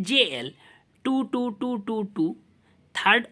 JL 22222 3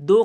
2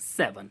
7,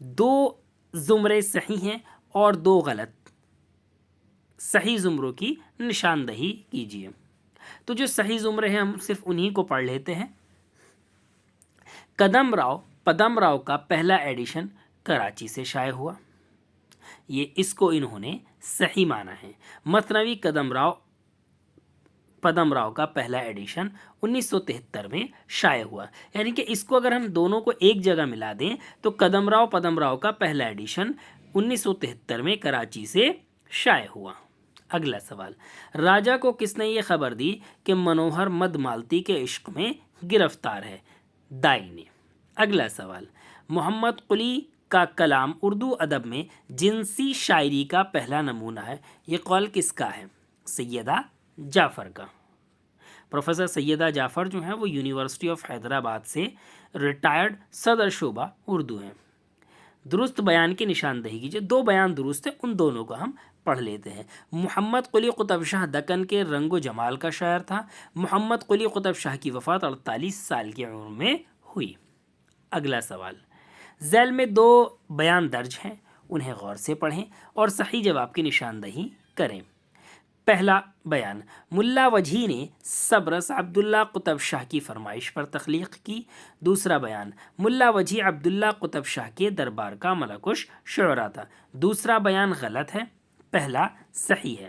2 زمرے صحیح ہیں اور 2 غلط، صحیح زمروں کی نشاندہی کیجیے۔ تو جو صحیح زمرے ہیں ہم صرف انہی کو پڑھ لیتے ہیں۔ پدم راؤ کا پہلا ایڈیشن کراچی سے شائع ہوا، یہ اس کو انہوں نے صحیح مانا ہے۔ مثنوی پدم راؤ کا پہلا ایڈیشن 1973 میں شائع ہوا، یعنی کہ اس کو اگر ہم دونوں کو ایک جگہ ملا دیں تو پدم راؤ کا پہلا ایڈیشن 1973 میں کراچی سے شائع ہوا۔ اگلا سوال، راجا کو کس نے یہ خبر دی کہ منوہر مد مالتی کے عشق میں گرفتار ہے؟ دائی نے۔ اگلا سوال، محمد قلی کا کلام اردو ادب میں جنسی شاعری کا پہلا نمونہ ہے، یہ قول کس کا ہے؟ سیدہ جعفر کا۔ پروفیسر سیدہ جعفر جو ہیں وہ یونیورسٹی آف حیدرآباد سے ریٹائرڈ صدر شعبہ اردو ہیں۔ درست بیان کی نشاندہی کیجیے، 2 بیان درست ہیں، ان دونوں کو ہم پڑھ لیتے ہیں۔ محمد قلی قطب شاہ دکن کے رنگ و جمال کا شاعر تھا۔ محمد قلی قطب شاہ کی وفات 48 سال کی عمر میں ہوئی۔ اگلا سوال، ذیل میں 2 بیان درج ہیں، انہیں غور سے پڑھیں اور صحیح جواب کی نشاندہی کریں۔ پہلا بیان، ملا وجھی نے سبرس عبداللہ قطب شاہ کی فرمائش پر تخلیق کی۔ دوسرا بیان، ملا وجھی عبداللہ قطب شاہ کے دربار کا ملکش شعرا تھا۔ دوسرا بیان غلط ہے، پہلا صحیح ہے۔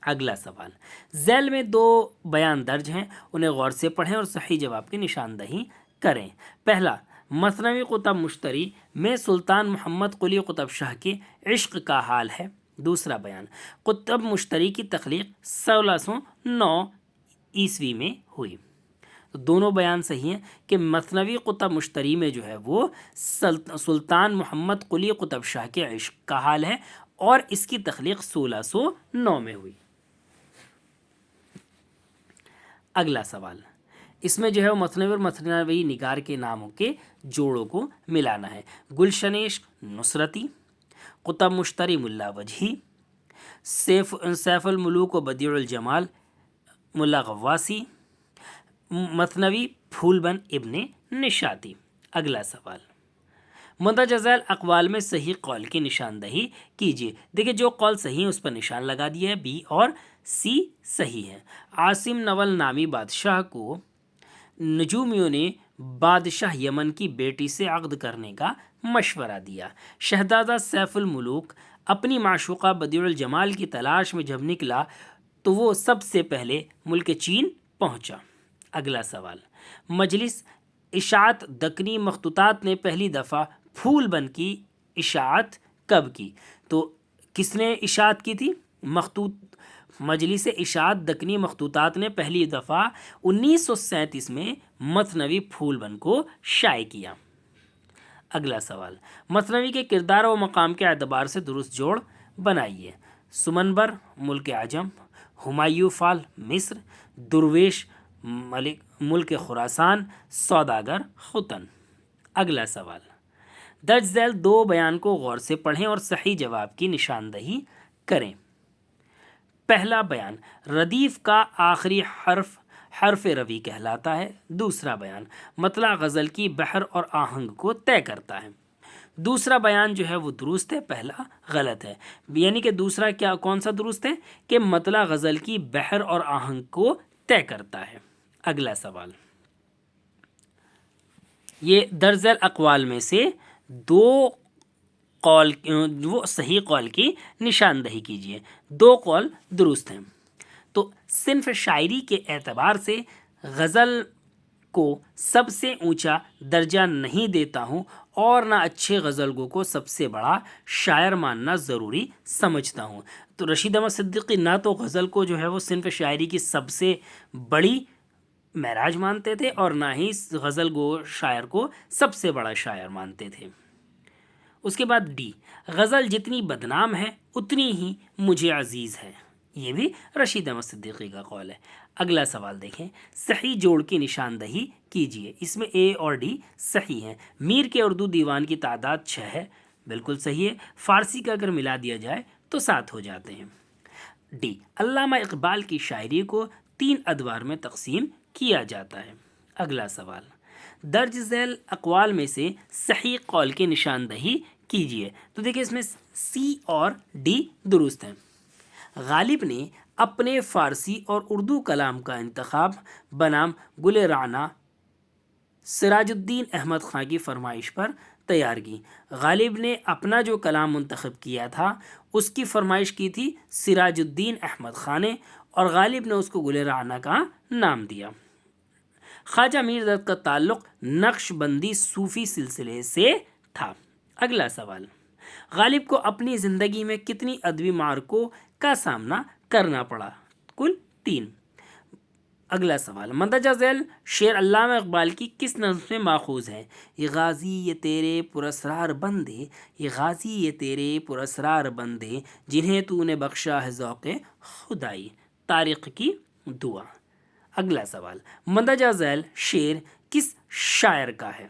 اگلا سوال، ذیل میں 2 بیان درج ہیں، انہیں غور سے پڑھیں اور صحیح جواب کی نشاندہی کریں۔ پہلا، مثنوی قطب مشتری میں سلطان محمد قلی قطب شاہ کے عشق کا حال ہے۔ دوسرا بیان، قطب مشتری کی تخلیق 1609 عیسوی میں ہوئی۔ تو دونوں بیان صحیح ہیں کہ مثنوی قطب مشتری میں جو ہے وہ سلطان محمد قلی قطب شاہ کے عشق کا حال ہے اور اس کی تخلیق 1609 میں ہوئی۔ اگلا سوال، اس میں جو ہے وہ مثنوی اور مثنوی نگار کے ناموں کے جوڑوں کو ملانا ہے۔ گلشن عشق نصرتی، قطب مشتری ملا وجہی، سیف الملوک و بدیع الجمال ملا غواسی، مثنوی پھول بن ابن نشاطی۔ اگلا سوال، مندرجہ ذیل اقوال میں صحیح قول کی نشاندہی کیجیے۔ دیکھیں جو قول صحیح ہے اس پر نشان لگا دیا ہے، بی اور سی صحیح ہے۔ عاصم نول نامی بادشاہ کو نجومیوں نے بادشاہ یمن کی بیٹی سے عقد کرنے کا مشورہ دیا۔ شہزادہ سیف الملوک اپنی معشوقہ بدیع الجمال کی تلاش میں جب نکلا تو وہ سب سے پہلے ملک چین پہنچا۔ اگلا سوال، مجلس اشاعت دکنی مخطوطات نے پہلی دفعہ پھول بن کی اشاعت کب کی؟ تو کس نے اشاعت کی تھی؟ مجلس اشاعت دکنی مخطوطات نے پہلی دفعہ 1937 میں مثنوی پھول بن کو شائع کیا۔ اگلا سوال، مثنوی کے کردار و مقام کے اعتبار سے درست جوڑ بنائیے۔ سمنبر ملک عجم، ہمایوں فال مصر، درویش ملک خراسان، سوداگر ختن۔ اگلا سوال، درج ذیل 2 بیان کو غور سے پڑھیں اور صحیح جواب کی نشاندہی کریں۔ پہلا بیان، ردیف کا آخری حرف روی کہلاتا ہے۔ دوسرا بیان، مطلع غزل کی بحر اور آہنگ کو طے کرتا ہے۔ دوسرا بیان جو ہے وہ درست ہے، پہلا غلط ہے، یعنی کہ دوسرا کون سا درست ہے کہ مطلع غزل کی بحر اور آہنگ کو طے کرتا ہے۔ اگلا سوال، یہ درج ذیل اقوال میں سے 2 قول وہ صحیح قول کی نشاندہی کیجیے۔ 2 قول درست ہیں۔ تو صنف شاعری کے اعتبار سے غزل کو سب سے اونچا درجہ نہیں دیتا ہوں اور نہ اچھے غزل گو کو سب سے بڑا شاعر ماننا ضروری سمجھتا ہوں۔ تو رشید احمد صدیقی نہ تو غزل کو جو ہے وہ صنف شاعری کی سب سے بڑی معراج مانتے تھے اور نہ ہی غزل گو شاعر کو سب سے بڑا شاعر مانتے تھے۔ اس کے بعد ڈی، غزل جتنی بدنام ہے اتنی ہی مجھے عزیز ہے، یہ بھی رشید احمد صدیقی کا قول ہے۔ اگلا سوال دیکھیں، صحیح جوڑ کی نشاندہی کیجیے۔ اس میں اے اور ڈی صحیح ہیں۔ میر کے اردو دیوان کی تعداد 6 ہے، بالکل صحیح ہے۔ فارسی کا اگر ملا دیا جائے تو 7 ہو جاتے ہیں۔ ڈی، علامہ اقبال کی شاعری کو 3 ادوار میں تقسیم کیا جاتا ہے۔ اگلا سوال، درج ذیل اقوال میں سے صحیح قول کی نشاندہی کیجیے. تو دیکھیں اس میں سی اور ڈی درست ہیں. غالب نے اپنے فارسی اور اردو کلام کا انتخاب بنام گل رانا سراج الدین احمد خاں کی فرمائش پر تیار کی. غالب نے اپنا جو کلام منتخب کیا تھا اس کی فرمائش کی تھی سراج الدین احمد خاں نے، اور غالب نے اس کو گل رانا کا نام دیا. خواجہ میر درد کا تعلق نقش بندی صوفی سلسلے سے تھا. اگلا سوال، غالب کو اپنی زندگی میں کتنی ادبی معرکوں کا سامنا کرنا پڑا؟ کل 3. اگلا سوال، مندرجہ ذیل شعر علامہ اقبال کی کس نظم سے ماخوذ ہے؟ یہ غازی یہ تیرے پراسرار بندے، یہ غازی یہ تیرے پراسرار بندے، جنہیں تو نے بخشا ہے ذوق خدائی. طارق کی دعا. اگلا سوال، مندرجہ ذیل شعر کس شاعر کا ہے؟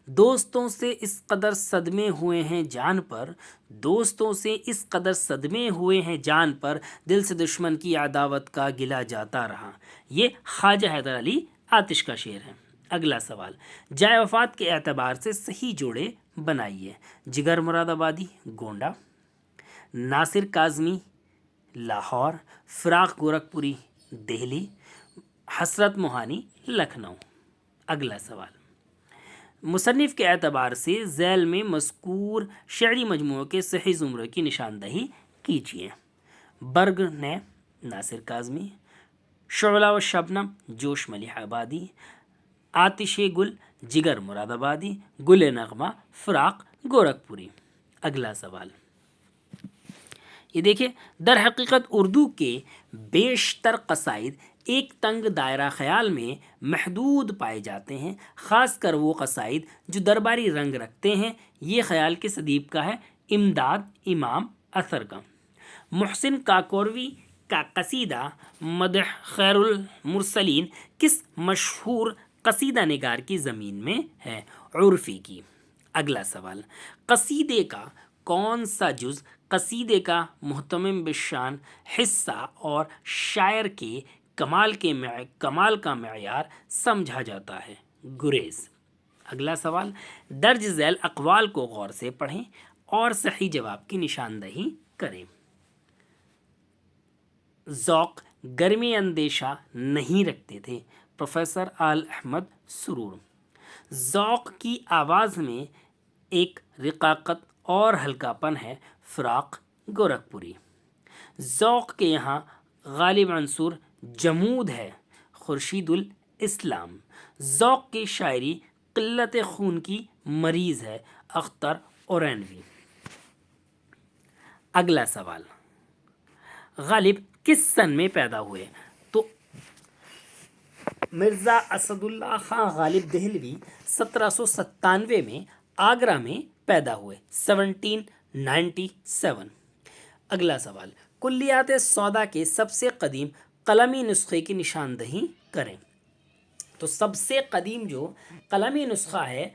دوستوں سے اس قدر صدمے ہوئے ہیں جان پر، دوستوں سے اس قدر صدمے ہوئے ہیں جان پر، دل سے دشمن کی عداوت کا گلہ جاتا رہا. یہ خواجہ حیدر علی آتش کا شعر ہے. اگلا سوال، جائے وفات کے اعتبار سے صحیح جوڑے بنائیے. جگر مراد آبادی گونڈہ، ناصر کاظمی لاہور، فراق گورکھپوری دہلی، حسرت موہانی لکھنؤ. اگلا سوال، مصنف کے اعتبار سے ذیل میں مذکور شعری مجموعوں کے صحیح زمرے کی نشاندہی کیجیے. برگ نے ناصر کاظمی، شعلہ و شبنم جوش ملیح آبادی، آتش گل جگر مراد آبادی، گل نغمہ فراق گورکھپوری. اگلا سوال، یہ دیکھیں، در حقیقت اردو کے بیشتر قصائد ایک تنگ دائرہ خیال میں محدود پائے جاتے ہیں، خاص کر وہ قصائد جو درباری رنگ رکھتے ہیں. یہ خیال کس ادیب کا ہے؟ امداد امام اثر کا. محسن کاکوروی کا قصیدہ مدح خیر المرسلین کس مشہور قصیدہ نگار کی زمین میں ہے؟ عرفی کی. اگلا سوال، قصیدے کا کون سا جز قصیدے کا محتمم بالشان حصہ اور شاعر کے کمال کا معیار سمجھا جاتا ہے؟ گریز. اگلا سوال، درج ذیل اقوال کو غور سے پڑھیں اور صحیح جواب کی نشاندہی کریں. ذوق گرمی اندیشہ نہیں رکھتے تھے، پروفیسر آل احمد سرور. ذوق کی آواز میں ایک رقاقت اور ہلکا پن ہے، فراق گورکھپوری. ذوق کے یہاں غالب عنصر جمود ہے، خورشید الاسلام. ذوق کی شاعری قلت خون کی مریض ہے، اختر اورینوی. اگلا سوال، غالب کس سن میں پیدا ہوئے؟ تو مرزا اسد اللہ خان غالب دہلوی 1797 میں آگرہ میں پیدا ہوئے، 1797. اگلا سوال، کلیات سودا کے سب سے قدیم قلمی نسخے کی نشاندہی کریں. تو سب سے قدیم جو قلمی نسخہ ہے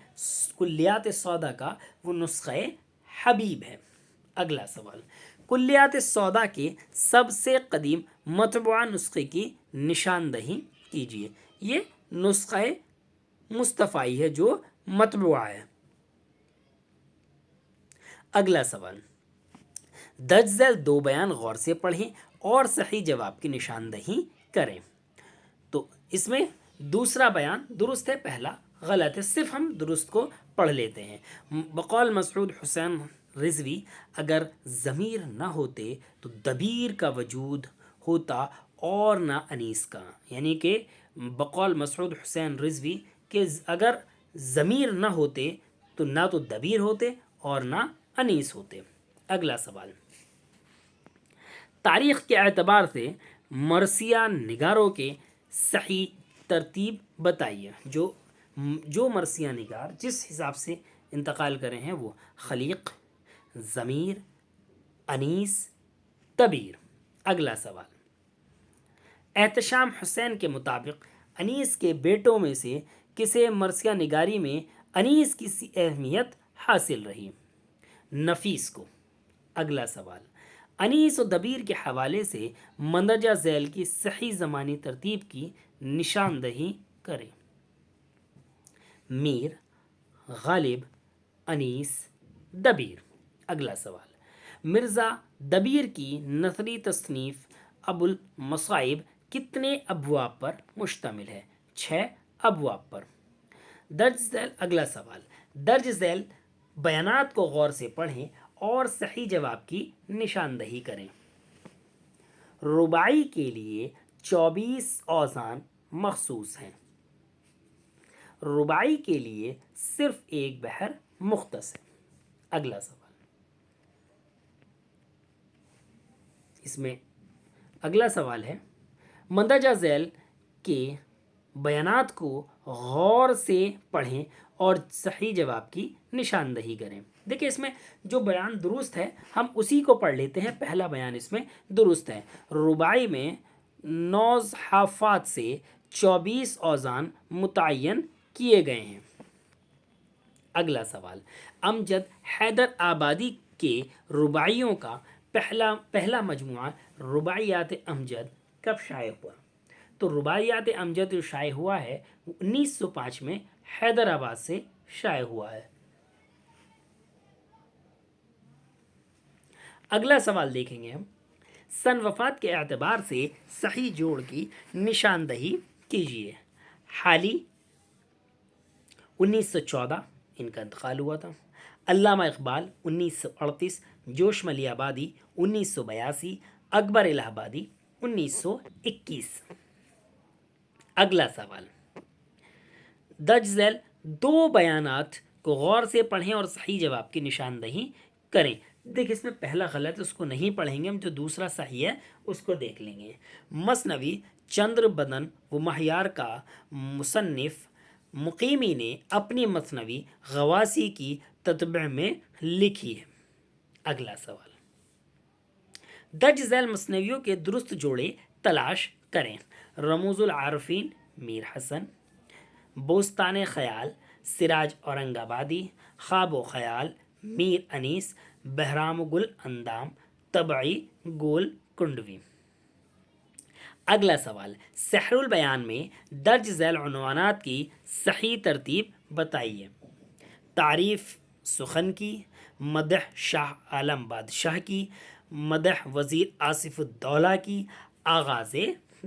کلیات سودا کا وہ نسخہ حبیب ہے. اگلا سوال، کلیات سودا کے سب سے قدیم مطبوعہ نسخے کی نشاندہی کیجیے. یہ نسخہ مصطفی ہے جو مطبوعہ ہے. اگلا سوال، درج ذیل 2 بیان غور سے پڑھیں اور صحیح جواب کی نشاندہی کریں. تو اس میں دوسرا بیان درست ہے، پہلا غلط ہے. صرف ہم درست کو پڑھ لیتے ہیں. بقول مسعود حسین رضوی، اگر ضمیر نہ ہوتے تو دبیر کا وجود ہوتا اور نہ انیس کا. یعنی کہ بقول مسعود حسین رضوی کہ اگر ضمیر نہ ہوتے تو نہ تو دبیر ہوتے اور نہ انیس ہوتے. اگلا سوال، تاریخ کے اعتبار سے مرثیہ نگاروں کے صحیح ترتیب بتائیے. جو مرثیہ نگار جس حساب سے انتقال کرے ہیں وہ خلیق، ضمیر، انیس، دبیر. اگلا سوال، احتشام حسین کے مطابق انیس کے بیٹوں میں سے کسے مرثیہ نگاری میں انیس کی اہمیت حاصل رہی؟ نفیس کو. اگلا سوال، انیس و دبیر کے حوالے سے مندرجہ ذیل کی صحیح زمانی ترتیب کی نشاندہی کریں. میر، غالب، انیس دبیر۔ اگلا سوال، مرزا دبیر کی نثری تصنیف ابو المصائب کتنے ابواب پر مشتمل ہے؟ 6 ابواب پر۔ درج ذیل اگلا سوال، درج ذیل بیانات کو غور سے پڑھیں اور صحیح جواب کی نشاندہی کریں۔ رباعی کے لیے 24 اوزان مخصوص ہیں۔ رباعی کے لیے صرف ایک بحر مختص ہے۔ اگلا سوال، اس میں اگلا سوال ہے، مندرجہ ذیل کے بیانات کو غور سے پڑھیں اور صحیح جواب کی نشاندہی کریں۔ دیکھیں اس میں جو بیان درست ہے ہم اسی کو پڑھ لیتے ہیں۔ پہلا بیان اس میں درست ہے، رباعی میں 9 حافات سے 24 اوزان متعین کیے گئے ہیں۔ اگلا سوال، امجد حیدر آبادی کے رباعیوں کا پہلا مجموعہ رباعیات امجد کب شائع ہوا؟ تو رباعیات امجد جو شائع ہوا ہے 1905 میں حیدرآباد سے شائع ہوا ہے۔ اگلا سوال دیکھیں گے ہم، سن وفات کے اعتبار سے صحیح جوڑ کی نشاندہی کیجیے۔ حالی 1914 ان کا انتقال ہوا تھا۔ علامہ اقبال 1938، جوش ملی آبادی 1982، اکبر الہ آبادی 1921۔ اگلا سوال، درج ذیل 2 بیانات کو غور سے پڑھیں اور صحیح جواب کی نشاندہی کریں۔ دیکھ اس میں پہلا غلط ہے، اس کو نہیں پڑھیں گے ہم، جو دوسرا صحیح ہے اس کو دیکھ لیں گے۔ مثنوی چندر بدن و مہیار کا مصنف مقیمی نے اپنی مثنوی غواصی کی تتبع میں لکھی ہے۔ اگلا سوال، درج ذیل مثنویوں کے درست جوڑے تلاش کریں۔ رموز العارفین میر حسن، بوستان خیال سراج اورنگ آبادی، خواب و خیال میر انیس، بہرام گل اندام طبعی گول کنڈوی۔ اگلا سوال، سحر البیان میں درج ذیل عنوانات کی صحیح ترتیب بتائیے۔ تعریف سخن کی، مدح شاہ عالم بادشاہ کی، مدح وزیر آصف الدولہ کی، آغاز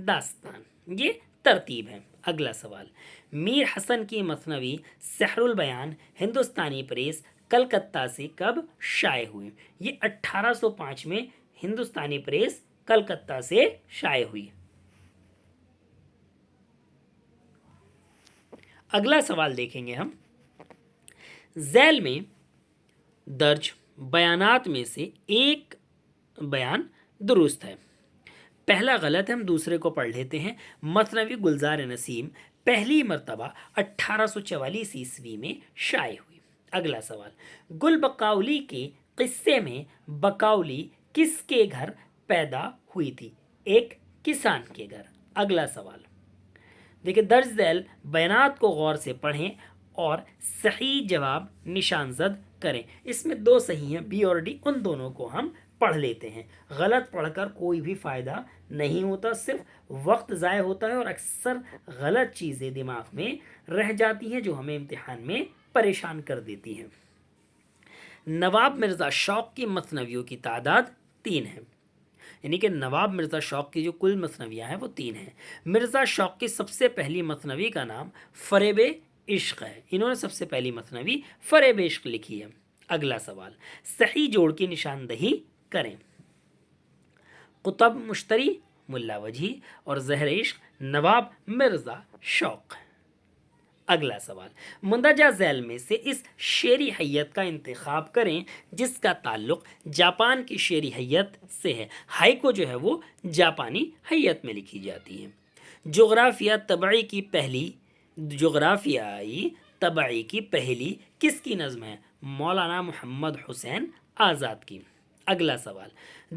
داستان، یہ ترتیب ہے۔ اگلا سوال، میر حسن کی مثنوی سحر البیان ہندوستانی پریس کلکتہ سے کب شائع ہوئی؟ یہ 1805 میں ہندوستانی پریس کلکتہ سے شائع ہوئی۔ اگلا سوال دیکھیں گے ہم، ذیل میں درج بیانات میں سے ایک بیان درست ہے، پہلا غلط ہے، ہم دوسرے کو پڑھ لیتے ہیں۔ مثنوی گلزار نسیم پہلی مرتبہ 1844 عیسوی میں شائع ہوئی۔ اگلا سوال، گل بقاؤلی کے قصے میں بقاؤلی کس کے گھر پیدا ہوئی تھی؟ ایک کسان کے گھر۔ اگلا سوال، دیکھیں درج ذیل بیانات کو غور سے پڑھیں اور صحیح جواب نشان زد کریں۔ اس میں 2 صحیح ہیں، بی اور ڈی، ان دونوں کو ہم پڑھ لیتے ہیں۔ غلط پڑھ کر کوئی بھی فائدہ نہیں ہوتا، صرف وقت ضائع ہوتا ہے اور اکثر غلط چیزیں دماغ میں رہ جاتی ہیں جو ہمیں امتحان میں پریشان کر دیتی ہیں۔ نواب مرزا شوق کی مثنویوں کی تعداد 3 ہے، یعنی کہ نواب مرزا شوق کی جو کل مثنویاں ہیں وہ 3 ہیں۔ مرزا شوق کی سب سے پہلی مثنوی کا نام فریب عشق ہے، انہوں نے سب سے پہلی مثنوی فریب عشق لکھی ہے۔ اگلا سوال، صحیح جوڑ کی نشاندہی کریں۔ قطب مشتری ملا وجہی اور زہر عشق نواب مرزا شوق۔ اگلا سوال، مندرجہ ذیل میں سے اس شعری حیت کا انتخاب کریں جس کا تعلق جاپان کی شعری حیت سے ہے۔ ہائیکو جو ہے وہ جاپانی حیت میں لکھی جاتی ہے۔ جغرافیائی طبعی کی پہلی کس کی نظم ہے؟ مولانا محمد حسین آزاد کی۔ اگلا سوال،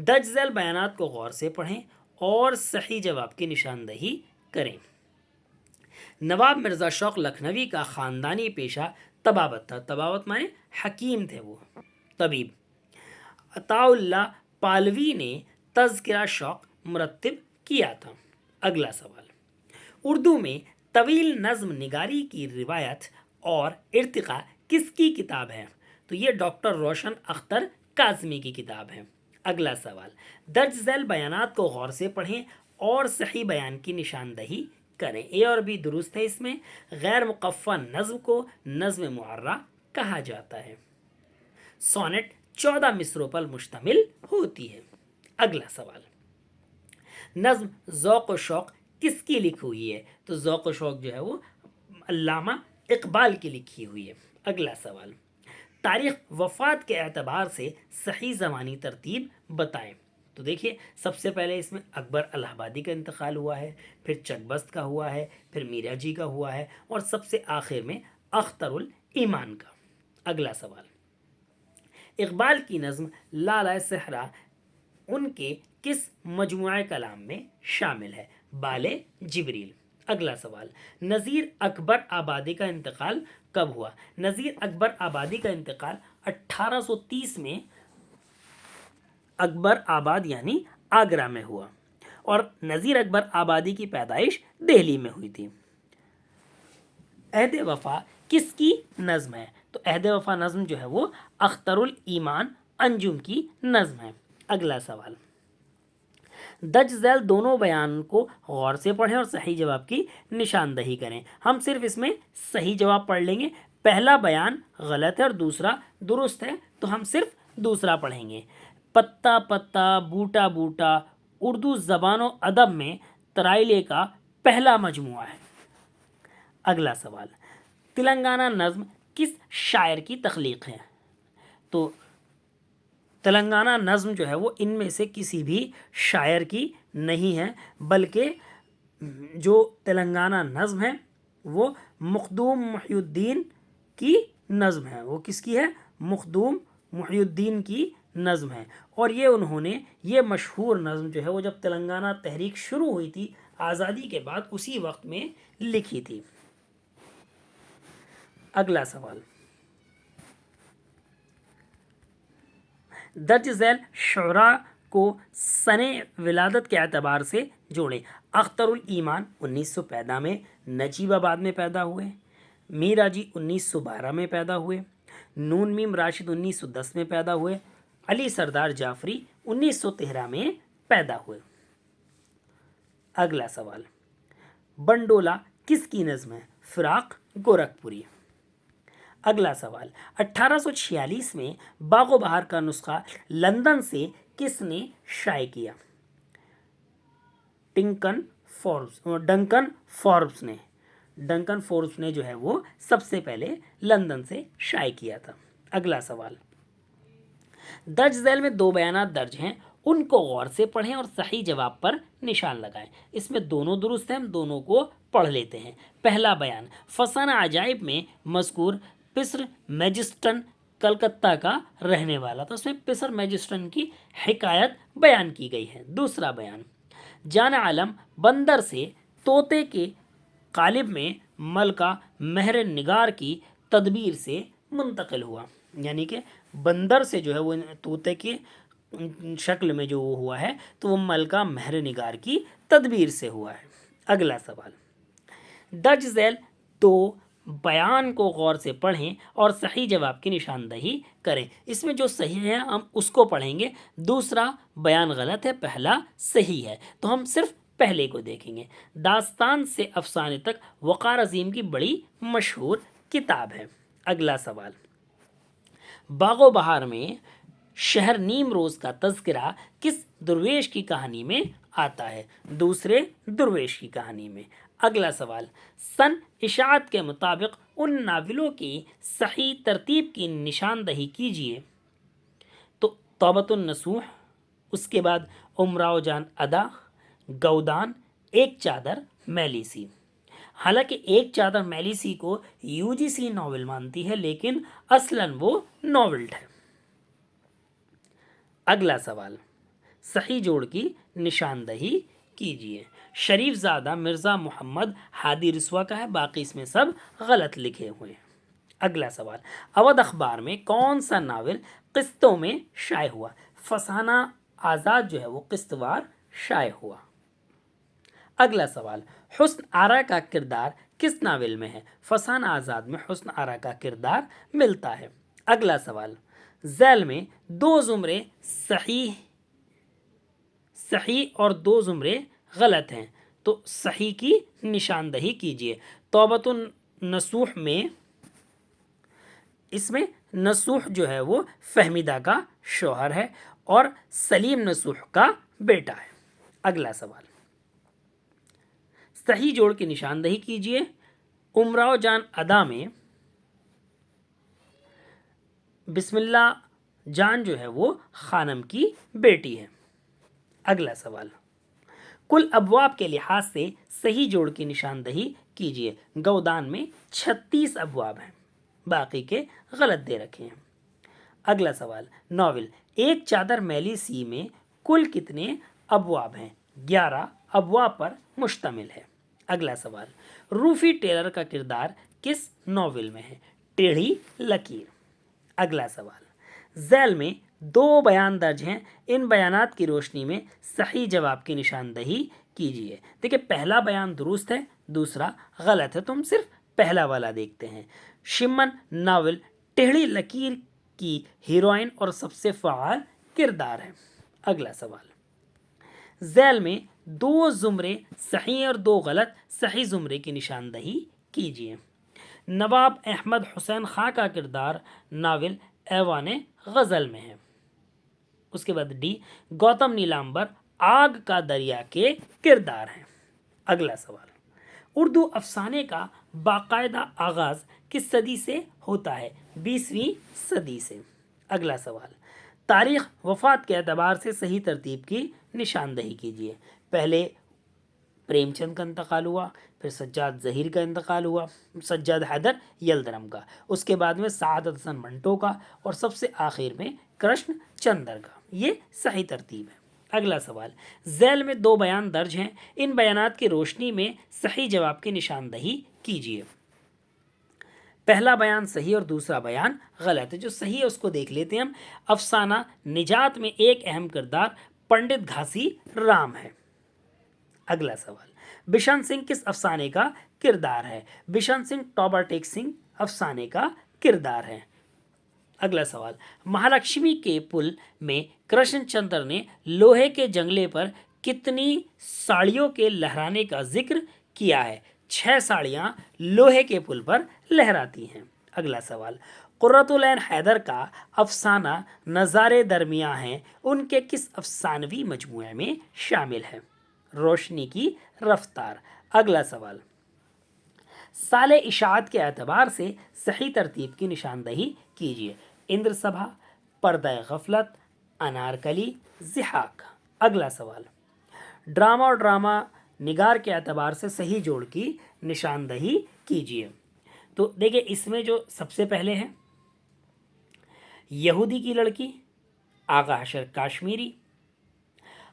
درج ذیل بیانات کو غور سے پڑھیں اور صحیح جواب کی نشاندہی کریں۔ نواب مرزا شوق لکھنوی کا خاندانی پیشہ طبابت تھا، طبابت معنی حکیم تھے، وہ طبیب۔ عطاء اللہ پالوی نے تذکرہ شوق مرتب کیا تھا۔ اگلا سوال، اردو میں طویل نظم نگاری کی روایت اور ارتقاء کس کی کتاب ہے؟ تو یہ ڈاکٹر روشن اختر کاظمی کی کتاب ہے۔ اگلا سوال، درج ذیل بیانات کو غور سے پڑھیں اور صحیح بیان کی نشاندہی کریں۔ اے اور بی درست ہے اس میں۔ غیر مقفع نظم کو نظم معرہ کہا جاتا ہے۔ سونٹ 14 مصروں پر مشتمل ہوتی ہے۔ اگلا سوال، نظم ذوق و شوق کس کی لکھی ہوئی ہے؟ تو ذوق و شوق جو ہے وہ علامہ اقبال کی لکھی ہوئی ہے۔ اگلا سوال، تاریخ وفات کے اعتبار سے صحیح زمانی ترتیب بتائیں۔ تو دیکھیے سب سے پہلے اس میں اکبر الہ آبادی کا انتقال ہوا ہے، پھر چک کا ہوا ہے، پھر میرا جی کا ہوا ہے، اور سب سے آخر میں اختر الایمان کا۔ اگلا سوال، اقبال کی نظم لالۂ صحرا ان کے کس مجموعہ کلام میں شامل ہے؟ بال جبریل۔ اگلا سوال، نذیر اکبر آبادی کا انتقال کب ہوا؟ نذیر اکبر آبادی کا انتقال 1830 میں اکبر آباد یعنی آگرہ میں ہوا، اور نذیر اکبر آبادی کی پیدائش دہلی میں ہوئی تھی۔ عہد وفا کس کی نظم ہے؟ تو عہد وفا نظم جو ہے وہ اختر الایمان انجم کی نظم ہے۔ اگلا سوال، درج ذیل دونوں بیان کو غور سے پڑھیں اور صحیح جواب کی نشاندہی کریں۔ ہم صرف اس میں صحیح جواب پڑھ لیں گے۔ پہلا بیان غلط ہے اور دوسرا درست ہے، تو ہم صرف دوسرا پڑھیں گے۔ پتا پتا بوٹا بوٹا اردو زبان و ادب میں ترائلے کا پہلا مجموعہ ہے۔ اگلا سوال، تلنگانہ نظم کس شاعر کی تخلیق ہے؟ تو تلنگانہ نظم جو ہے وہ ان میں سے کسی بھی شاعر کی نہیں ہے، بلکہ جو تلنگانہ نظم ہے وہ مخدوم محی الدین کی نظم ہے۔ وہ کس کی ہے؟ مخدوم محی الدین کی نظم ہے، اور یہ انہوں نے یہ مشہور نظم جو ہے وہ جب تلنگانہ تحریک شروع ہوئی تھی آزادی کے بعد اسی وقت میں لکھی تھی۔ اگلا سوال، درج ذیل شعراء کو سن ولادت کے اعتبار سے جوڑیں۔ اختر الایمان 1900 پیدا میں نجیب آباد میں پیدا ہوئے، میرا جی 1912 میں پیدا ہوئے، نون میم راشد 1910 میں پیدا ہوئے، علی سردار جعفری 1913 میں پیدا ہوئے۔ اگلا سوال، بنڈولا کس کی نظم ہے؟ فراق گورکھپوری۔ اگلا سوال، 1846 میں باغ و بہار کا نسخہ لندن سے کس نے شائع کیا؟ ڈنکن فوربس نے جو ہے وہ سب سے پہلے لندن سے شائع کیا تھا۔ اگلا سوال، درج ذیل میں دو بیانات درج ہیں، ان کو غور سے پڑھیں اور صحیح جواب پر نشان لگائیں۔ اس میں دونوں درست ہیں، ہم دونوں کو پڑھ لیتے ہیں۔ پہلا بیان، فسانہ عجائب میں مذکور پسر میجسٹن کلکتہ کا رہنے والا تھا، اس میں پسر میجسٹن کی حکایت بیان کی گئی ہے۔ دوسرا بیان، جان عالم بندر سے طوطے کے قالب میں ملکہ مہر نگار کی تدبیر سے منتقل ہوا، یعنی کہ بندر سے جو ہے وہ طوطے کی شکل میں جو ہوا ہے تو وہ ملکہ مہر نگار کی تدبیر سے ہوا ہے۔ اگلا سوال، درج ذیل دو بیان کو غور سے پڑھیں اور صحیح جواب کی نشاندہی کریں۔ اس میں جو صحیح ہے ہم اس کو پڑھیں گے، دوسرا بیان غلط ہے، پہلا صحیح ہے، تو ہم صرف پہلے کو دیکھیں گے۔ داستان سے افسانے تک وقار عظیم کی بڑی مشہور کتاب ہے۔ اگلا سوال، باغ و بہار میں شہر نیم روز کا تذکرہ کس درویش کی کہانی میں آتا ہے؟ دوسرے درویش کی کہانی میں۔ اگلا سوال، سن اشاعت کے مطابق ان ناولوں کی صحیح ترتیب کی نشاندہی کیجیے۔ تو توبۃ النصوح، اس کے بعد امراؤ جان ادا، گودان، ایک چادر میلی سی۔ حالانکہ ایک چادر میلی سی کو UGC ناول مانتی ہے، لیکن اصلاً وہ ناول ہے۔ اگلا سوال، صحیح جوڑ کی نشاندہی کیجیے۔ شریف زادہ مرزا محمد ہادی رسوا کا ہے، باقی اس میں سب غلط لکھے ہوئے ہیں۔ اگلا سوال، اودھ اخبار میں کون سا ناول قسطوں میں شائع ہوا؟ فسانہ آزاد جو ہے وہ قسط وار شائع ہوا۔ اگلا سوال، حسن آرا کا کردار کس ناول میں ہے؟ فسانہ آزاد میں حسن آرا کا کردار ملتا ہے۔ اگلا سوال، ذیل میں دو زمرے صحیح اور دو زمرے غلط ہیں، تو صحیح کی نشاندہی کیجیے۔ توبۃ النصوح میں اس میں نصوح جو ہے وہ فہمیدہ کا شوہر ہے اور سلیم نصوح کا بیٹا ہے۔ اگلا سوال، صحیح جوڑ کی نشاندہی کیجیے۔ امراؤ جان ادا میں بسم اللہ جان جو ہے وہ خانم کی بیٹی ہے۔ اگلا سوال، کل ابواب کے لحاظ سے صحیح جوڑ کی نشاندہی کیجیے۔ گودان میں 36 ابواب ہیں، باقی کے غلط دے رکھے ہیں۔ اگلا سوال، ناول ایک چادر میلی سی میں کل کتنے ابواب ہیں؟ 11 ابواب پر مشتمل ہے۔ اگلا سوال، روفی ٹیلر کا کردار کس ناول میں ہے؟ ٹیڑھی لکیر۔ اگلا سوال، ذیل میں دو بیان درج ہیں، ان بیانات کی روشنی میں صحیح جواب کی نشاندہی کیجیے۔ دیکھیں پہلا بیان درست ہے، دوسرا غلط ہے، تو ہم صرف پہلا والا دیکھتے ہیں۔ شمن ناول ٹیڑھی لکیر کی ہیروئن اور سب سے فعال کردار ہے۔ اگلا سوال، ذیل میں دو زمرے صحیح اور دو غلط صحیح زمرے کی نشاندہی کیجیے۔ نواب احمد حسین خاں کا کردار ناول ایوان غزل میں ہے۔ اس کے بعد ڈی، گوتم نیلامبر آگ کا دریا کے کردار ہیں۔ اگلا سوال، اردو افسانے کا باقاعدہ آغاز کس صدی سے ہوتا ہے؟ 20ویں صدی سے۔ اگلا سوال، تاریخ وفات کے اعتبار سے صحیح ترتیب کی نشاندہی کیجیے۔ پہلے پریم چند کا انتقال ہوا، پھر سجاد ظہیر کا انتقال ہوا، سجاد حیدر یلدرم کا، اس کے بعد میں سعادت حسن منٹو کا، اور سب سے آخر میں کرشن چندر کا۔ یہ صحیح ترتیب ہے۔ اگلا سوال، ذیل میں دو بیان درج ہیں، ان بیانات کی روشنی میں صحیح جواب کی نشاندہی کیجیے۔ پہلا بیان صحیح اور دوسرا بیان غلط ہے۔ جو صحیح ہے اس کو دیکھ لیتے ہیں ہم۔ افسانہ نجات میں ایک اہم کردار پنڈت گھاسی رام ہے۔ اگلا سوال، بشن سنگھ کس افسانے کا کردار ہے؟ بشن سنگھ ٹوبا ٹیک سنگھ افسانے کا کردار ہے۔ اگلا سوال، مہالکشمی کے پل میں کرشن چندر نے لوہے کے جنگلے پر کتنی ساڑیوں کے لہرانے کا ذکر کیا ہے؟ 6 ساڑیاں لوہے کے پل پر لہراتی ہیں۔ اگلا سوال، قرۃ العین حیدر کا افسانہ نظارے درمیاں ہیں، ان کے کس افسانوی مجموعے میں شامل ہے؟ روشنی کی رفتار۔ اگلا سوال، سال اشاعت کے اعتبار سے صحیح ترتیب کی نشاندہی کیجیے۔ اندر سبھا، پردہ غفلت، انارکلی، ضحاک۔ اگلا سوال، ڈرامہ اور ڈرامہ نگار کے اعتبار سے صحیح جوڑ کی نشاندہی کیجیے۔ تو دیکھیں اس میں جو سب سے پہلے ہے یہودی کی لڑکی آغا حشر کاشمیری،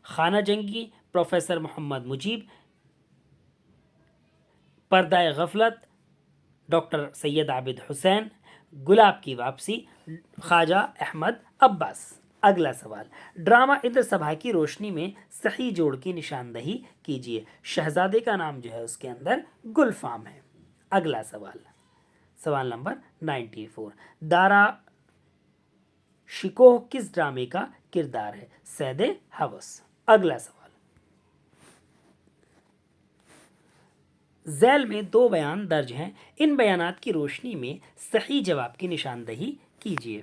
خانہ جنگی پروفیسر محمد مجیب، پردہ غفلت ڈاکٹر سید عابد حسین، گلاب کی واپسی خواجہ احمد عباس۔ اگلا سوال، ڈرامہ اندر سبھا کی روشنی میں صحیح جوڑ کی نشاندہی کیجیے۔ شہزادے کا نام جو ہے اس کے اندر گلفام ہے۔ اگلا سوال، سوال نمبر 94، دارا شکوہ کس ڈرامے کا کردار ہے؟ سید حوث۔ اگلا سوال، ذیل میں دو بیان درج ہیں، ان بیانات کی روشنی میں صحیح جواب کی نشاندہی کیجیے۔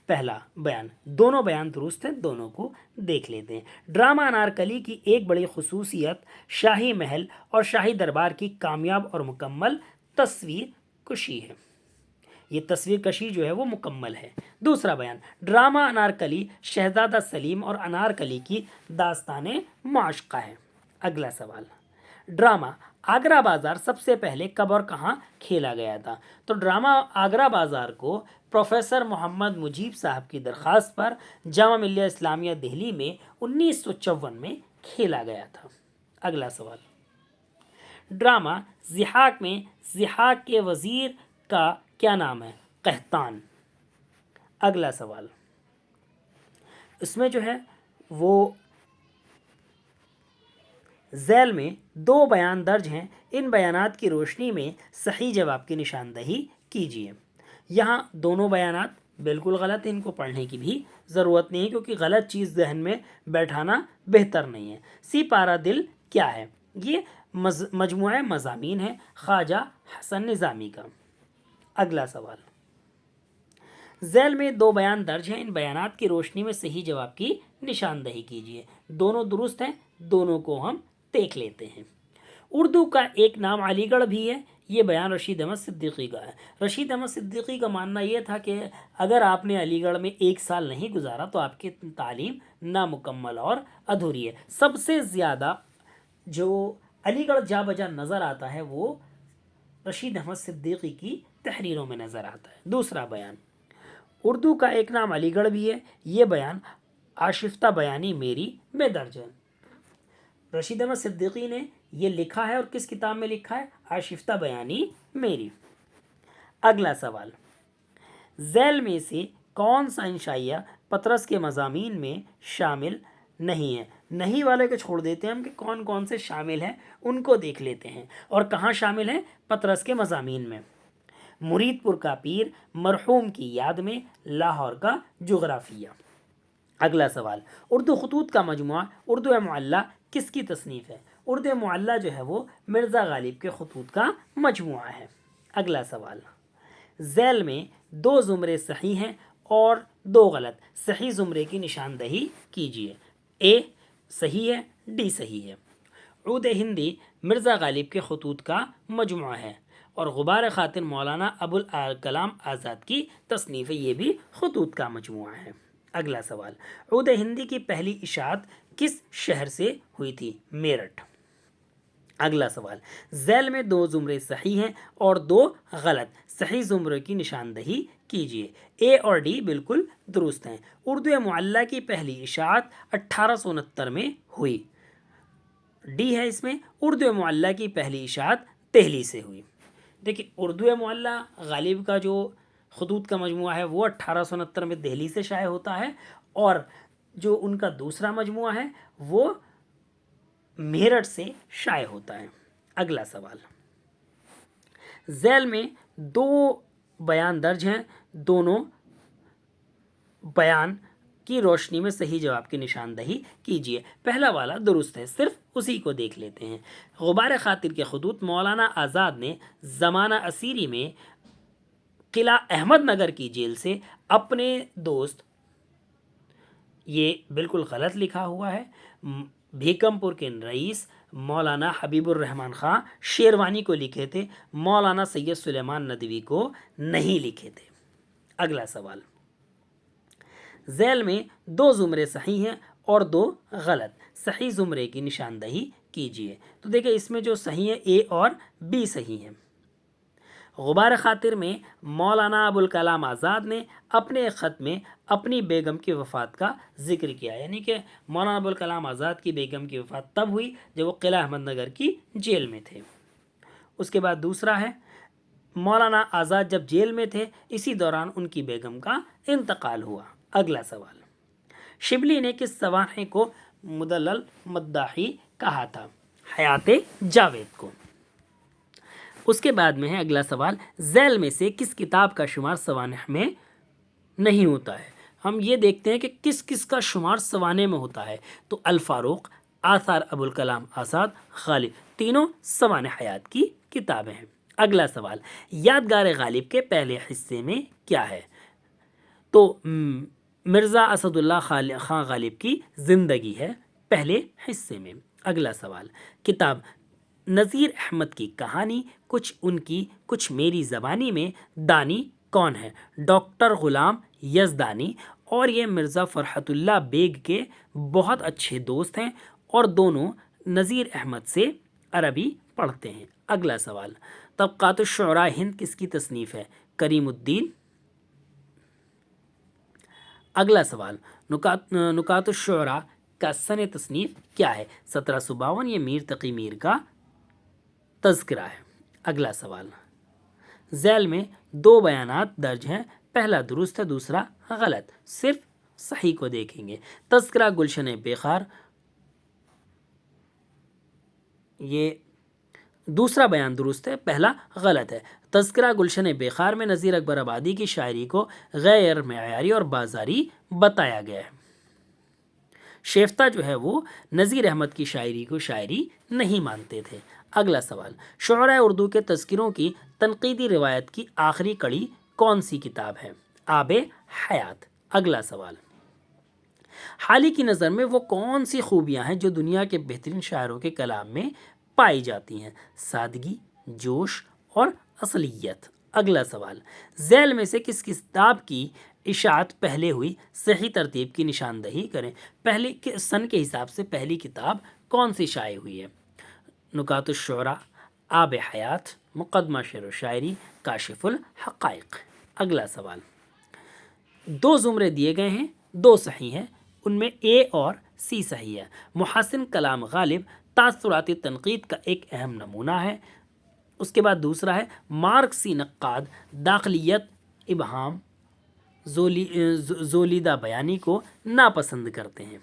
پہلا بیان، دونوں بیان درست ہیں، دونوں کو دیکھ لیتے ہیں۔ ڈرامہ انارکلی کی ایک بڑی خصوصیت شاہی محل اور شاہی دربار کی کامیاب اور مکمل تصویر کشی ہے۔ یہ تصویر کشی جو ہے وہ مکمل ہے۔ دوسرا بیان، ڈرامہ انارکلی شہزادہ سلیم اور انارکلی کی داستان معاشقہ ہے۔ اگلا سوال، ڈرامہ آگرہ بازار سب سے پہلے کب اور کہاں کھیلا گیا تھا؟ تو ڈرامہ آگرہ بازار کو پروفیسر محمد مجیب صاحب کی درخواست پر جامعہ ملیہ اسلامیہ دہلی میں 1954 میں کھیلا گیا تھا۔ اگلا سوال، ڈرامہ ضحاک میں ضحاک کے وزیر کا کیا نام ہے؟ قحطان۔ اگلا سوال، اس میں جو ہے وہ ذیل میں دو بیان درج ہیں، ان بیانات کی روشنی میں صحیح جواب کی نشاندہی کیجیے۔ یہاں دونوں بیانات بالکل غلط ہیں، ان کو پڑھنے کی بھی ضرورت نہیں ہے کیونکہ غلط چیز ذہن میں بیٹھانا بہتر نہیں ہے۔ سی پارہ دل کیا ہے؟ یہ مجموعہ مضامین ہے خواجہ حسن نظامی کا۔ اگلا سوال، ذیل میں دو بیان درج ہیں، ان بیانات کی روشنی میں صحیح جواب کی نشاندہی کیجیے۔ دونوں درست ہیں، دونوں کو ہم دیکھ لیتے ہیں۔ اردو کا ایک نام علی گڑھ بھی ہے، یہ بیان رشید احمد صدیقی کا ہے۔ رشید احمد صدیقی کا ماننا یہ تھا کہ اگر آپ نے علی گڑھ میں 1 سال نہیں گزارا تو آپ کی تعلیم نامکمل اور ادھوری ہے۔ سب سے زیادہ جو علی گڑھ جا بجا نظر آتا ہے وہ رشید احمد صدیقی کی تحریروں میں نظر آتا ہے۔ دوسرا بیان، اردو کا ایک نام علی گڑھ بھی ہے، یہ بیان آشفتہ بیانی میری میں درج ہے۔ رشید احمد صدیقی نے یہ لکھا ہے اور کس کتاب میں لکھا ہے؟ آشفتہ بیانی میری۔ اگلا سوال، ذیل میں سے کون سا انشائیہ پطرس کے مضامین میں شامل نہیں ہے؟ نہیں والے کو چھوڑ دیتے ہیں ہم کہ کون کون سے شامل ہیں ان کو دیکھ لیتے ہیں، اور کہاں شامل ہیں؟ پطرس کے مضامین میں۔ مرید پور کا پیر، مرحوم کی یاد میں، لاہور کا جغرافیہ۔ اگلا سوال، اردو خطوط کا مجموعہ اردو معلّہ کس کی تصنیف ہے؟ اردو معلّہ جو ہے وہ مرزا غالب کے خطوط کا مجموعہ ہے۔ اگلا سوال، ذیل میں 2 زمرے صحیح ہیں اور 2 غلط، صحیح زمرے کی نشاندہی کیجیے۔ اے صحیح ہے، ڈی صحیح ہے۔ عود ہندی مرزا غالب کے خطوط کا مجموعہ ہے اور غبار خاطر مولانا ابوالکلام آزاد کی تصنیف ہے، یہ بھی خطوط کا مجموعہ ہے۔ اگلا سوال، عود ہندی کی پہلی اشاعت کس شہر سے ہوئی تھی؟ میرٹھ۔ اگلا سوال، ذیل میں 2 زمرے صحیح ہیں اور 2 غلط، صحیح زمرے کی نشاندہی کیجیے۔ اے اور ڈی بالکل درست ہیں۔ اردو معلّہ کی پہلی اشاعت 1869 میں ہوئی، ڈی ہے اس میں۔ اردو معلّہ کی پہلی اشاعت دہلی سے ہوئی۔ دیکھیں اردو معلّہ غالب کا جو خطوط کا مجموعہ ہے وہ 1869 میں دہلی سے شائع ہوتا ہے، اور جو ان کا دوسرا مجموعہ ہے وہ میرٹھ سے شائع ہوتا ہے۔ اگلا سوال، ذیل میں 2 بیان درج ہیں، دونوں بیان کی روشنی میں صحیح جواب کی نشاندہی کیجیے۔ پہلا والا درست ہے، صرف اسی کو دیکھ لیتے ہیں۔ غبار خاطر کے خطوط مولانا آزاد نے زمانہ اسیری میں قلعہ احمد نگر کی جیل سے اپنے دوست، یہ بالکل غلط لکھا ہوا ہے، بھیکم پور کے رئیس مولانا حبیب الرحمن خان شیروانی کو لکھے تھے، مولانا سید سلیمان ندوی کو نہیں لکھے تھے۔ اگلا سوال، ذیل میں 2 زمرے صحیح ہیں اور 2 غلط، صحیح زمرے کی نشاندہی کیجیے۔ تو دیکھیں اس میں جو صحیح ہے اے اور بی صحیح ہیں۔ غبار خاطر میں مولانا ابوالکلام آزاد نے اپنے ایک خط میں اپنی بیگم کی وفات کا ذکر کیا، یعنی کہ مولانا ابوالکلام آزاد کی بیگم کی وفات تب ہوئی جب وہ قلعہ احمد نگر کی جیل میں تھے۔ اس کے بعد دوسرا ہے، مولانا آزاد جب جیل میں تھے اسی دوران ان کی بیگم کا انتقال ہوا۔ اگلا سوال، شبلی نے کس سوانح کو مدلل مداحی کہا تھا؟ حیات جاوید کو۔ اس کے بعد میں ہے اگلا سوال، ذیل میں سے کس کتاب کا شمار سوانح میں نہیں ہوتا ہے؟ ہم یہ دیکھتے ہیں کہ کس کس کا شمار سوانح میں ہوتا ہے، تو الفاروق، آثار ابوالکلام آزاد، غالب، تینوں سوانح حیات کی کتابیں ہیں۔ اگلا سوال، یادگار غالب کے پہلے حصے میں کیا ہے؟ تو مرزا اسد اللہ خان غالب کی زندگی ہے پہلے حصے میں۔ اگلا سوال، کتاب نذیر احمد کی کہانی، کچھ ان کی کچھ میری زبانی میں دانی کون ہے؟ ڈاکٹر غلام یزدانی، اور یہ مرزا فرحت اللہ بیگ کے بہت اچھے دوست ہیں اور دونوں نذیر احمد سے عربی پڑھتے ہیں۔ اگلا سوال، طبقات الشعراء ہند کس کی تصنیف ہے؟ کریم الدین۔ اگلا سوال، نکات الشعراء کا سن تصنیف کیا ہے؟ 1752، یہ میر تقی میر کا تذکرہ ہے۔ اگلا سوال، ذیل میں 2 بیانات درج ہیں، پہلا درست ہے دوسرا غلط، صرف صحیح کو دیکھیں گے۔ تذکرہ گلشن بیخار یہ دوسرا بیان درست ہے، پہلا غلط ہے۔ تذکرہ گلشن بیخار میں نذیر اکبر آبادی کی شاعری کو غیر معیاری اور بازاری بتایا گیا ہے۔ شیفتہ جو ہے وہ نذیر احمد کی شاعری کو شاعری نہیں مانتے تھے۔ اگلا سوال، شعراء اردو کے تذکروں کی تنقیدی روایت کی آخری کڑی کون سی کتاب ہے؟ آب حیات۔ اگلا سوال، حالی کی نظر میں وہ کون سی خوبیاں ہیں جو دنیا کے بہترین شاعروں کے کلام میں پائی جاتی ہیں؟ سادگی، جوش اور اصلیت۔ اگلا سوال، ذیل میں سے کس کتاب کی اشاعت پہلے ہوئی؟ صحیح ترتیب کی نشاندہی کریں۔ پہلی سن کے حساب سے پہلی کتاب کون سی شائع ہوئی ہے؟ نکات الشعراء، آب حیات، مقدمہ شعر و شاعری، کاشف الحقائق۔ اگلا سوال، دو زمرے دیے گئے ہیں، دو صحیح ہیں، ان میں اے اور سی صحیح ہے۔ محسن کلام غالب تاثراتی تنقید کا ایک اہم نمونہ ہے۔ اس کے بعد دوسرا ہے مارکسی نقاد داخلیت، ابہام، زولیدہ بیانی کو ناپسند کرتے ہیں۔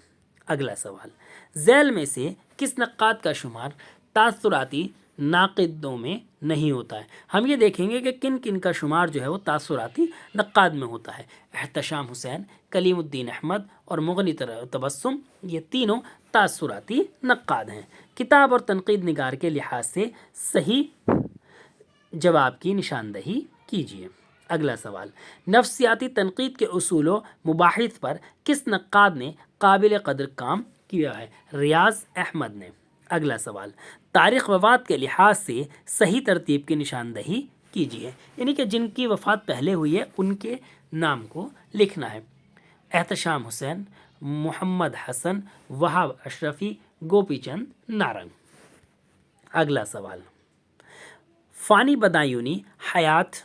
اگلا سوال، ذیل میں سے کس نقاد کا شمار تاثراتی ناقدوں میں نہیں ہوتا ہے؟ ہم یہ دیکھیں گے کہ کن کن کا شمار جو ہے وہ تاثراتی نقاد میں ہوتا ہے۔ احتشام حسین، کلیم الدین احمد اور مغنی تبسم، یہ تینوں تاثراتی نقاد ہیں۔ کتاب اور تنقید نگار کے لحاظ سے صحیح جواب کی نشاندہی کیجیے۔ اگلا سوال، نفسیاتی تنقید کے اصول و مباحث پر کس نقاد نے قابل قدر کام کیا ہے؟ ریاض احمد نے۔ اگلا سوال، تاریخ وفات کے لحاظ سے صحیح ترتیب کی نشاندہی کیجیے، یعنی کہ جن کی وفات پہلے ہوئی ہے ان کے نام کو لکھنا ہے۔ احتشام حسین، محمد حسن، وہاب اشرفی، گوپی چند نارنگ۔ اگلا سوال، فانی بدایونی حیات،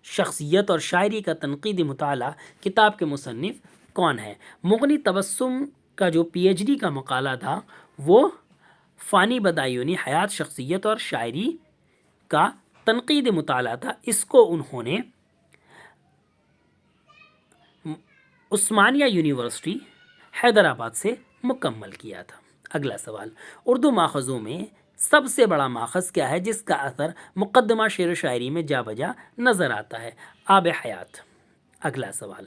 شخصیت اور شاعری کا تنقیدی مطالعہ کتاب کے مصنف کون ہے؟ مغنی تبسم کا جو پی ایچ ڈی کا مقالہ تھا وہ فانی بدایونی حیات، شخصیت اور شاعری کا تنقیدی مطالعہ تھا۔ اس کو انہوں نے عثمانیہ یونیورسٹی حیدرآباد سے مکمل کیا تھا۔ اگلا سوال، اردو ماخذوں میں سب سے بڑا ماخذ کیا ہے جس کا اثر مقدمہ شعر و شاعری میں جا بجا نظر آتا ہے؟ آب حیات۔ اگلا سوال،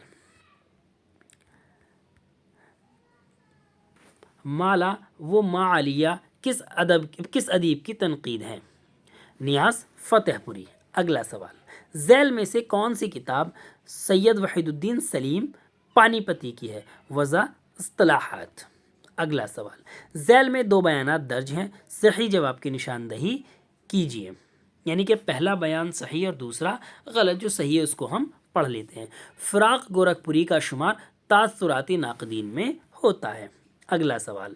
مالا و معالیہ کس ادیب کی تنقید ہے؟ نیاز فتح پوری۔ اگلا سوال، ذیل میں سے کون سی کتاب سید وحید الدین سلیم پانی پتی کی ہے؟ وضع اصطلاحات۔ اگلا سوال، ذیل میں دو بیانات درج ہیں، صحیح جواب کی نشاندہی کیجیے، یعنی کہ پہلا بیان صحیح اور دوسرا غلط۔ جو صحیح ہے اس کو ہم پڑھ لیتے ہیں۔ فراق گورکھپوری کا شمار تاثراتی ناقدین میں ہوتا ہے۔ اگلا سوال،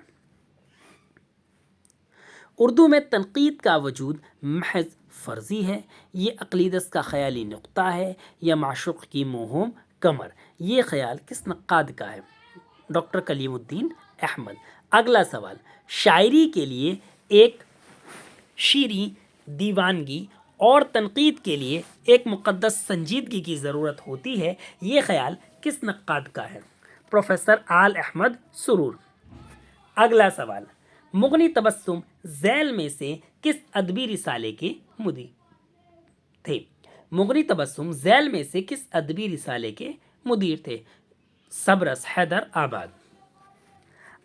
اردو میں تنقید کا وجود محض فرضی ہے، یہ عقلیدت کا خیالی نقطہ ہے یا معشوق کی موہوم کمر؟ یہ خیال کس نقاد کا ہے؟ ڈاکٹر کلیم الدین احمد۔ اگلا سوال، شاعری کے لیے ایک شیریں دیوانگی اور تنقید کے لیے ایک مقدس سنجیدگی کی ضرورت ہوتی ہے، یہ خیال کس نقاد کا ہے؟ پروفیسر آل احمد سرور۔ اگلا سوال، مغنی تبسم ذیل میں سے کس ادبی رسالے کے مدیر تھے؟ مغنی تبسم ذیل میں سے کس ادبی رسالے کے مدیر تھے؟ صبرس حیدر آباد۔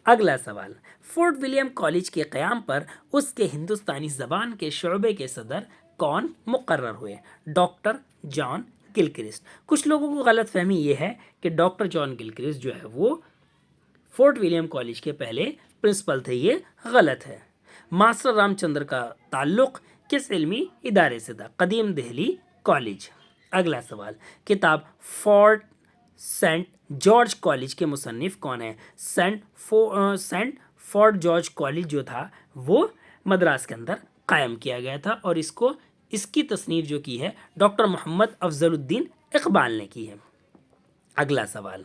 اگلا سوال، فورٹ ولیم کالج کے قیام پر اس کے ہندوستانی زبان کے شعبے کے صدر کون مقرر ہوئے؟ ڈاکٹر جان گلکرسٹ۔ کچھ لوگوں کو غلط فہمی یہ ہے کہ ڈاکٹر جان گلکرسٹ جو ہے وہ فورٹ ولیم کالج کے پہلے پرنسپل تھے، یہ غلط ہے۔ ماسٹر رام چندر کا تعلق کس علمی ادارے سے تھا؟ قدیم دہلی کالج۔ اگلا سوال، کتاب فورٹ سینٹ جارج کالج کے مصنف کون ہیں؟ سینٹ فورٹ جارج کالج جو تھا وہ مدراس کے اندر قائم کیا گیا تھا، اور اس کی تصنیف جو کی ہے ڈاکٹر محمد افضل الدین اقبال نے کی ہے۔ اگلا سوال،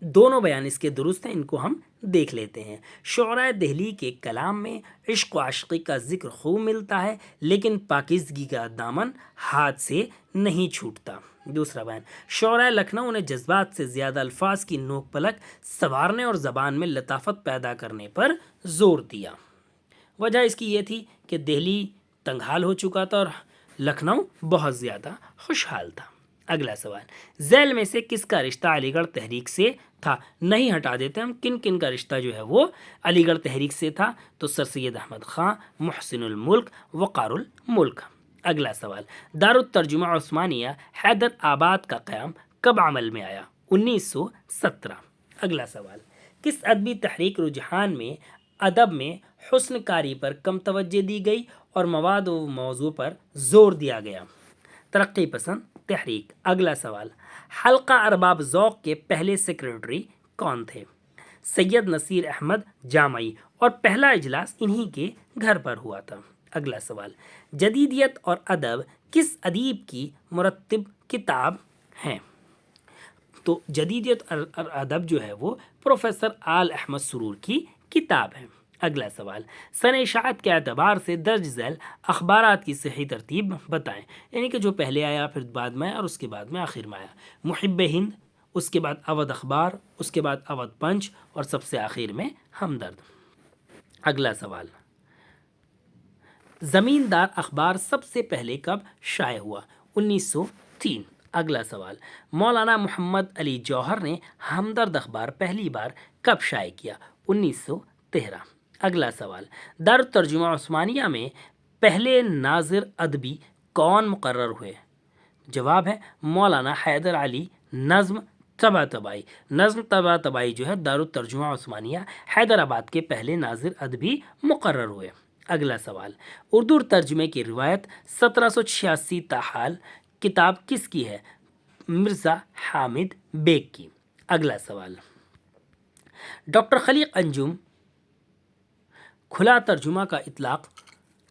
دونوں بیان اس کے درست ہیں، ان کو ہم دیکھ لیتے ہیں۔ شعراء دہلی کے کلام میں عشق و عاشقی کا ذکر خوب ملتا ہے، لیکن پاکیزگی کا دامن ہاتھ سے نہیں چھوٹتا۔ دوسرا بیان، شعراء لکھنؤ نے جذبات سے زیادہ الفاظ کی نوک پلک سنوارنے اور زبان میں لطافت پیدا کرنے پر زور دیا۔ وجہ اس کی یہ تھی کہ دہلی تنگ حال ہو چکا تھا اور لکھنؤ بہت زیادہ خوشحال تھا۔ اگلا سوال، ذیل میں سے کس کا رشتہ علی گڑھ تحریک سے تھا؟ نہیں ہٹا دیتے ہم، کن کن کا رشتہ جو ہے وہ علی گڑھ تحریک سے تھا؟ تو سر سید احمد خان، محسن الملک، وقار الملک۔ اگلا سوال، دارالترجمہ عثمانیہ حیدر آباد کا قیام کب عمل میں آیا؟ 1917۔ اگلا سوال، کس ادبی تحریک رجحان میں ادب میں حسن کاری پر کم توجہ دی گئی اور مواد و موضوع پر زور دیا گیا؟ ترقی پسند تحریک۔ اگلا سوال، حلقہ ارباب ذوق کے پہلے سیکریٹری کون تھے؟ سید نصیر احمد جامعی، اور پہلا اجلاس انہی کے گھر پر ہوا تھا۔ اگلا سوال، جدیدیت اور ادب کس ادیب کی مرتب کتاب ہیں؟ تو جدیدیت اور ادب جو ہے وہ پروفیسر آل احمد سرور کی کتاب ہے۔ اگلا سوال، سن اشاعت کے اعتبار سے درج ذیل اخبارات کی صحیح ترتیب بتائیں، یعنی کہ جو پہلے آیا پھر بعد میں آیا اور اس کے بعد میں آخر میں آیا۔ محب ہند، اس کے بعد اودھ اخبار، اس کے بعد اودھ پنچ، اور سب سے آخر میں ہمدرد۔ اگلا سوال، زمیندار اخبار سب سے پہلے کب شائع ہوا؟ 1903۔ اگلا سوال، مولانا محمد علی جوہر نے ہمدرد اخبار پہلی بار کب شائع کیا؟ 1913۔ اگلا سوال، دارالترجمہ عثمانیہ میں پہلے ناظر ادبی کون مقرر ہوئے؟ جواب ہے مولانا حیدر علی نظم طباطبائی۔ نظم طباطبائی جو ہے دارالترجمہ عثمانیہ حیدرآباد کے پہلے ناظر ادبی مقرر ہوئے۔ اگلا سوال، اردو ترجمے کی روایت 1786 تاحال کتاب کس کی ہے؟ مرزا حامد بیگ کی۔ اگلا سوال، ڈاکٹر خلیق انجم کھلا ترجمہ کا اطلاق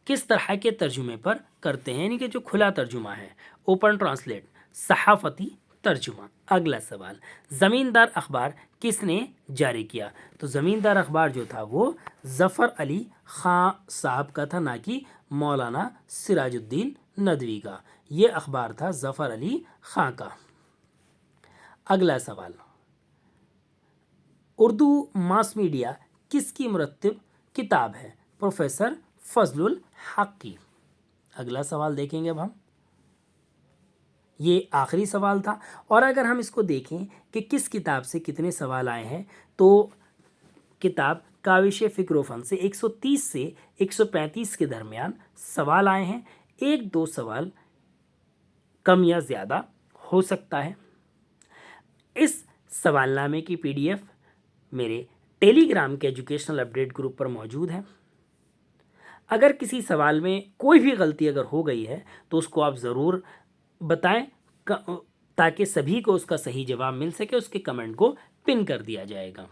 کس طرح کے ترجمے پر کرتے ہیں، یعنی کہ جو کھلا ترجمہ ہے، اوپن ٹرانسلیٹ، صحافتی ترجمہ۔ اگلا سوال، زمیندار اخبار کس نے جاری کیا؟ تو زمیندار اخبار جو تھا وہ ظفر علی خان صاحب کا تھا، نہ کہ مولانا سراج الدین ندوی کا۔ یہ اخبار تھا ظفر علی خان کا۔ اگلا سوال، اردو ماس میڈیا کس کی مرتب کتاب ہے؟ پروفیسر فضل الحق کی۔ اگلا سوال دیکھیں گے اب ہم، یہ آخری سوال تھا، اور اگر ہم اس کو دیکھیں کہ کس کتاب سے کتنے سوال آئے ہیں، تو کتاب کاوش فکر و فن سے 130 سے 135 کے درمیان سوال آئے ہیں۔ ایک دو سوال کم یا زیادہ ہو سکتا ہے۔ اس سوال نامے کی PDF میرے ٹیلی گرام کے ایجوکیشنل اپڈیٹ گروپ پر موجود ہے۔ اگر کسی سوال میں کوئی بھی غلطی اگر ہو گئی ہے تو اس کو آپ ضرور بتائیں تاکہ سبھی کو اس کا صحیح جواب مل سکے۔ اس کے کمنٹ کو پن کر دیا جائے گا۔